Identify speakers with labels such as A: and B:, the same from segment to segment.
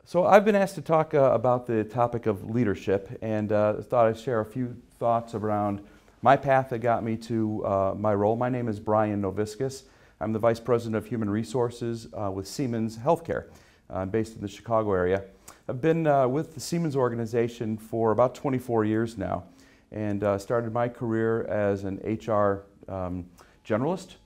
A: So I've been asked to talk about the topic of leadership, and thought I'd share a few thoughts around my path that got me to my role. My name is Brian Noviskis. I'm the Vice President of Human Resources with Siemens Healthcare. I'm based in the Chicago area. I've been with the Siemens organization for about 24 years now, and started my career as an HR generalist.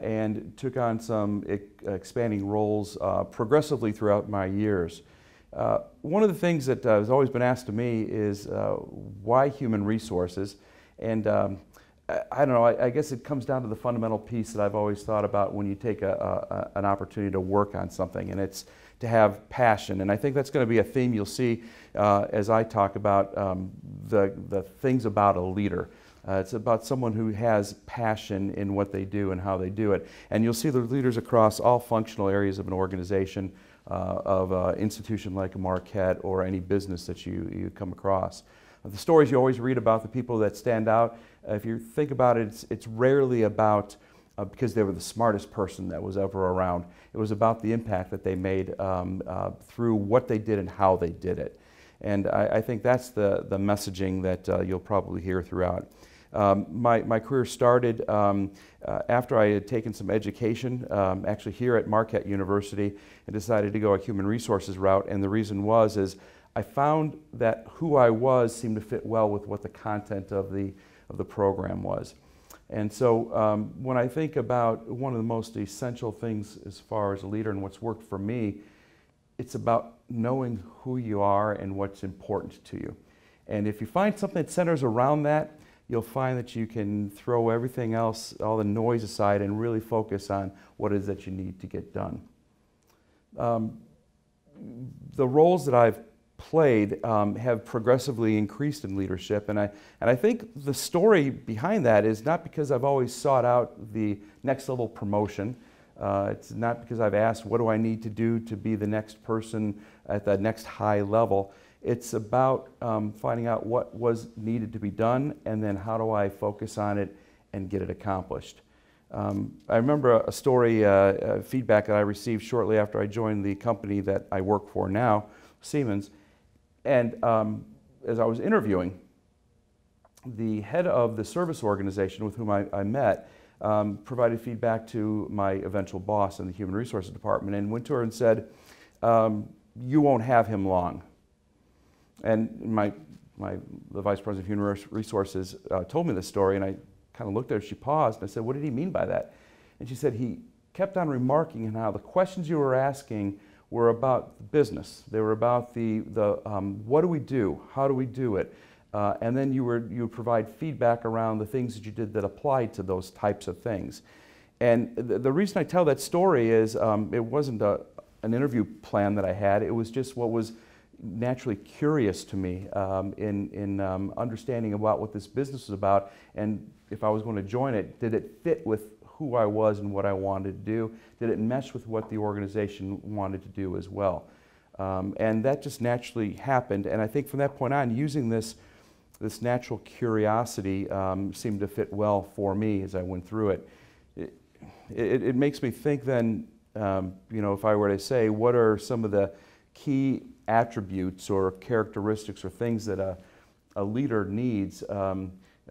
A: And took on some expanding roles progressively throughout my years. One of the things that has always been asked of me is why human resources? And I don't know, I guess it comes down to the fundamental piece that I've always thought about when you take an opportunity to work on something, and it's to have passion. And I think that's going to be a theme you'll see as I talk about the things about a leader. It's about someone who has passion in what they do and how they do it. And you'll see the leaders across all functional areas of an organization, of an institution like a Marquette or any business that you come across. The stories you always read about the people that stand out, if you think about it, it's rarely about because they were the smartest person that was ever around. It was about the impact that they made through what they did and how they did it. And I think that's the messaging that you'll probably hear throughout. My career started after I had taken some education, actually here at Marquette University, and decided to go a human resources route. And the reason is I found that who I was seemed to fit well with what the content of the program was. And so when I think about one of the most essential things as far as a leader and what's worked for me, it's about knowing who you are and what's important to you. And if you find something that centers around that, you'll find that you can throw everything else, all the noise aside, and really focus on what it is that you need to get done. The roles that I've played have progressively increased in leadership, and I think the story behind that is not because I've always sought out the next level promotion. It's not because I've asked, what do I need to do to be the next person at the next high level? It's about finding out what was needed to be done, and then how do I focus on it and get it accomplished. I remember a story, feedback that I received shortly after I joined the company that I work for now, Siemens. And as I was interviewing, the head of the service organization with whom I met provided feedback to my eventual boss in the human resources department, and went to her and said, "You won't have him long." And the Vice President of Human Resources told me this story, and I kind of looked at her, she paused, and I said, "What did he mean by that?" And she said, "He kept on remarking on how the questions you were asking were about business. They were about what do we do? How do we do it? And then you would provide feedback around the things that you did that applied to those types of things." And the reason I tell that story is it wasn't an interview plan that I had. It was just what was naturally curious to me in understanding about what this business was about, and if I was going to join it, did it fit with who I was and what I wanted to do? Did it mesh with what the organization wanted to do as well? And that just naturally happened, and I think from that point on, using this natural curiosity seemed to fit well for me as I went through it. It makes me think then, if I were to say, what are some of the key attributes or characteristics or things that a leader needs?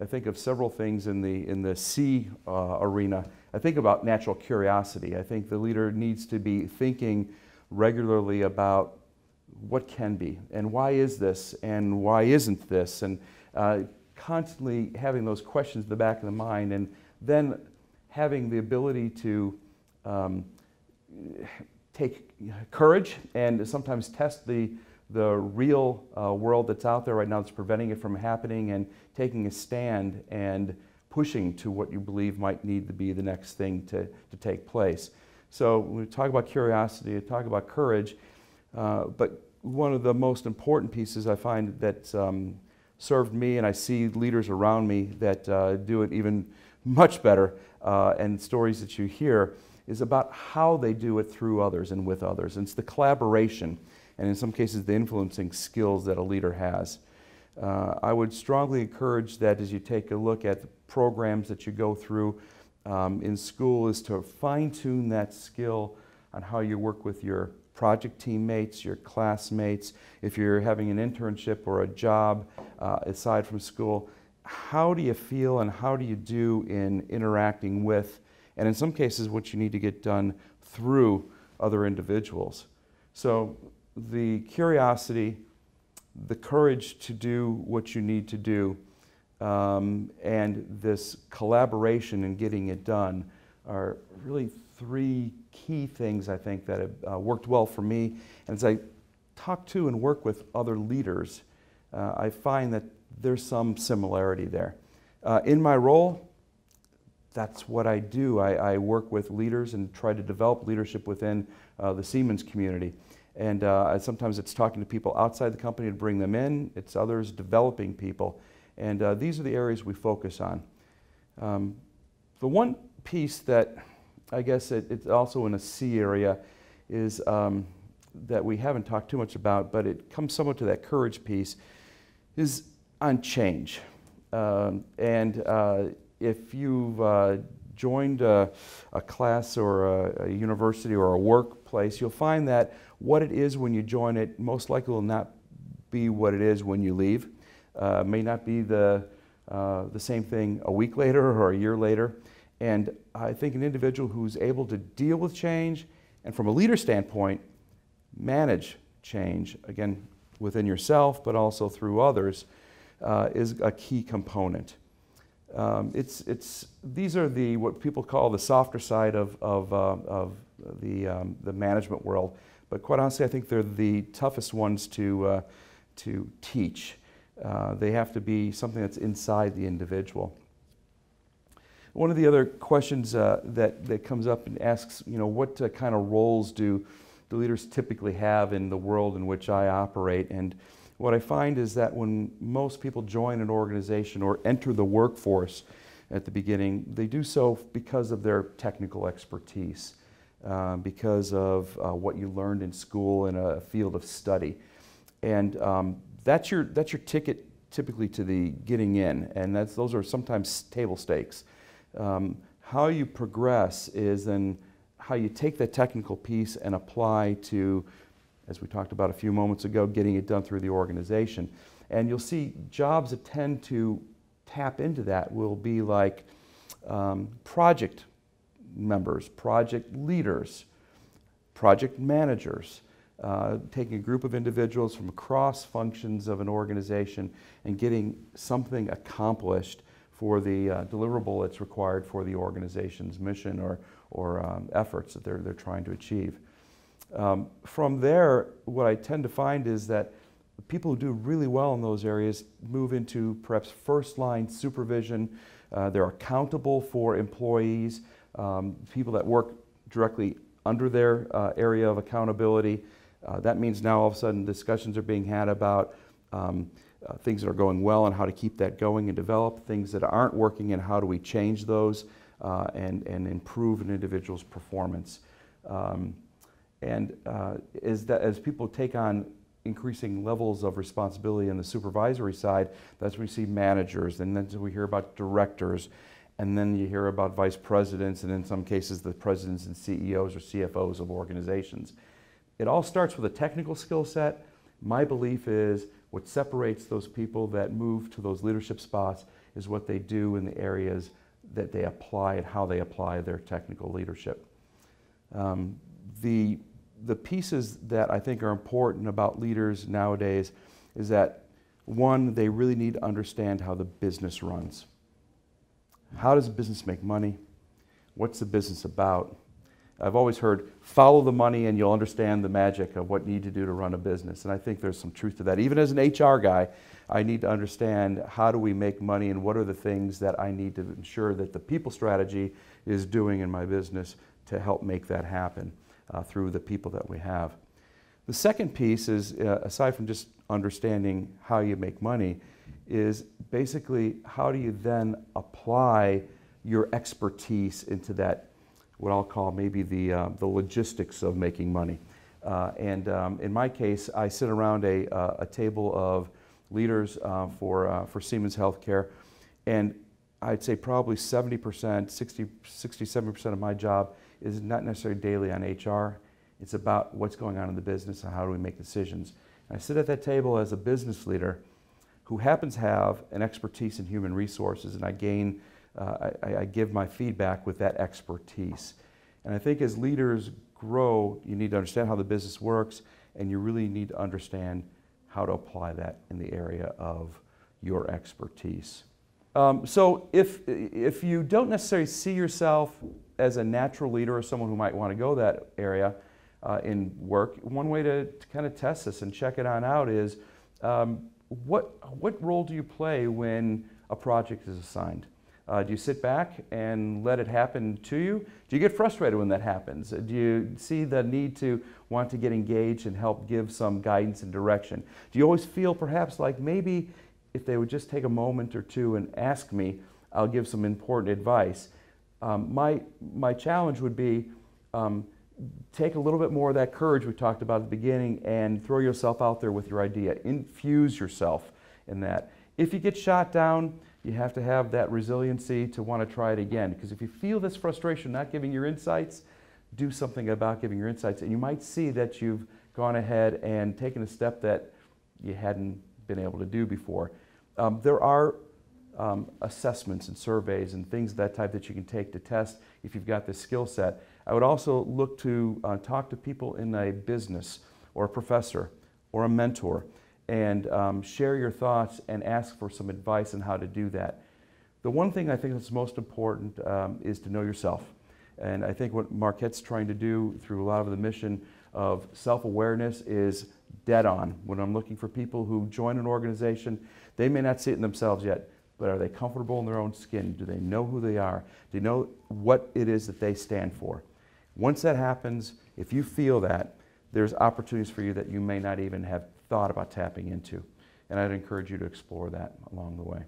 A: I think of several things in the C arena. I think about natural curiosity. I think the leader needs to be thinking regularly about what can be, and why is this, and why isn't this, and constantly having those questions in the back of the mind, and then having the ability to take courage and sometimes test the real world that's out there right now that's preventing it from happening, and taking a stand and pushing to what you believe might need to be the next thing to take place. So when we talk about curiosity, we talk about courage, but one of the most important pieces I find that served me, and I see leaders around me that do it even much better, and stories that you hear, is about how they do it through others and with others. And it's the collaboration, and in some cases the influencing skills that a leader has. I would strongly encourage that as you take a look at the programs that you go through in school, is to fine-tune that skill on how you work with your project teammates, your classmates, if you're having an internship or a job aside from school, how do you feel and how do you do in interacting with, and in some cases, what you need to get done through other individuals. So the curiosity, the courage to do what you need to do, and this collaboration in getting it done are really three key things I think that have worked well for me. And as I talk to and work with other leaders, I find that there's some similarity there. In my role, that's what I do. I work with leaders and try to develop leadership within the Siemens community. And sometimes it's talking to people outside the company to bring them in. It's others developing people. And these are the areas we focus on. The one piece that I guess it's also in a C area is that we haven't talked too much about, but it comes somewhat to that courage piece, is on change. If you've joined a class or a university or a workplace, you'll find that what it is when you join it most likely will not be what it is when you leave. May not be the same thing a week later or a year later. And I think an individual who's able to deal with change and from a leader standpoint, manage change, again, within yourself, but also through others, is a key component. These are what people call the softer side of the management world, but quite honestly, I think they're the toughest ones to teach. They have to be something that's inside the individual. One of the other questions that comes up and asks, what kind of roles do the leaders typically have in the world in which I operate? And what I find is that when most people join an organization or enter the workforce at the beginning, they do so because of their technical expertise, because of what you learned in school in a field of study. And that's your ticket typically to the getting in, and those are sometimes table stakes. How you progress is then how you take that technical piece and apply to, as we talked about a few moments ago, getting it done through the organization. And you'll see jobs that tend to tap into that will be like project members, project leaders, project managers, taking a group of individuals from across functions of an organization and getting something accomplished for the deliverable that's required for the organization's mission or efforts that they're trying to achieve. From there, what I tend to find is that people who do really well in those areas move into perhaps first-line supervision. They're accountable for employees, people that work directly under their area of accountability. That means now all of a sudden discussions are being had about things that are going well and how to keep that going and develop, things that aren't working and how do we change those and improve an individual's performance. As people take on increasing levels of responsibility on the supervisory side, that's when we see managers, and then we hear about directors, and then you hear about vice presidents, and in some cases the presidents and CEOs or CFOs of organizations. It all starts with a technical skill set. My belief is what separates those people that move to those leadership spots is what they do in the areas that they apply and how they apply their technical leadership. The pieces that I think are important about leaders nowadays is that, one, they really need to understand how the business runs. How does a business make money? What's the business about? I've always heard, follow the money and you'll understand the magic of what you need to do to run a business. And I think there's some truth to that. Even as an HR guy, I need to understand how do we make money and what are the things that I need to ensure that the people strategy is doing in my business to help make that happen through the people that we have. The second piece is, aside from just understanding how you make money, is basically how do you then apply your expertise into that, what I'll call maybe the logistics of making money. In my case, I sit around a table of leaders for Siemens Healthcare, and I'd say probably 70%, 60, 70% of my job is not necessarily daily on HR. It's about what's going on in the business and how do we make decisions. And I sit at that table as a business leader who happens to have an expertise in human resources, and I give my feedback with that expertise. And I think as leaders grow, you need to understand how the business works, and you really need to understand how to apply that in the area of your expertise. So if you don't necessarily see yourself as a natural leader or someone who might want to go that area in work, one way to kind of test this and check it on out is what role do you play when a project is assigned? Do you sit back and let it happen to you? Do you get frustrated when that happens? Do you see the need to want to get engaged and help give some guidance and direction? Do you always feel perhaps like maybe if they would just take a moment or two and ask me, I'll give some important advice? My challenge would be take a little bit more of that courage we talked about at the beginning and throw yourself out there with your idea. Infuse yourself in that. If you get shot down, you have to have that resiliency to want to try it again. Because if you feel this frustration not giving your insights, do something about giving your insights. And you might see that you've gone ahead and taken a step that you hadn't been able to do before. There are assessments and surveys and things of that type that you can take to test if you've got this skill set. I would also look to talk to people in a business or a professor or a mentor and share your thoughts and ask for some advice on how to do that. The one thing I think that's most important is to know yourself. And I think what Marquette's trying to do through a lot of the mission of self-awareness is dead on. When I'm looking for people who join an organization, they may not see it in themselves yet, but are they comfortable in their own skin? Do they know who they are? Do they know what it is that they stand for? Once that happens, if you feel that, there's opportunities for you that you may not even have thought about tapping into. And I'd encourage you to explore that along the way.